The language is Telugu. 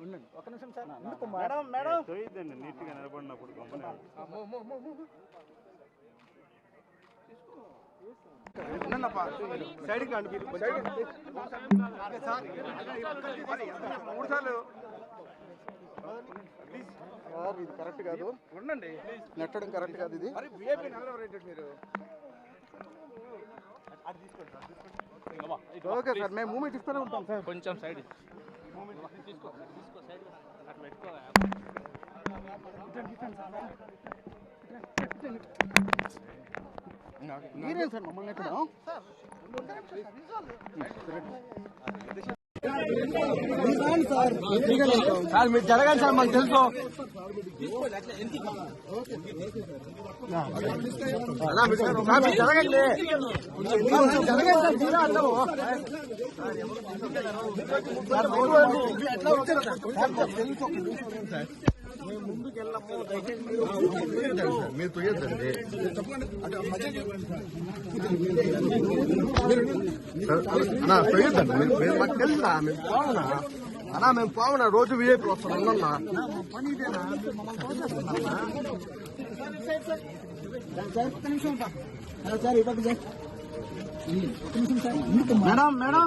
ఉండండి ఒక నిమిషం సార్. మేడం మేడం తోయిద్దండి నీట్గా నిలబడినప్పుడు సైడ్కి రండి మూడు సార్లు సార్. ఇది కరెక్ట్ కాదు, ఉండండి. నెట్టడం కరెక్ట్ కాదు ఇది. మీరు ఓకే సార్, మేము మూమెంట్ ఇస్తూనే ఉంటాం సార్. కొంచెం సైడ్ మీరేం సార్ మమ్మల్ని ఎక్కడ సార్ మీరు జరగాలి సార్, మాకు తెలుసు. జరగండి మీరు తొయ్యొద్దండి. అన్నా తొయ్యొద్దండి, మీరు మాకు తెలుసా? మేము పోవనా అన్నా, మేము పోవనా? రోజు విఐపీ వస్తాం అన్నా. Madam madam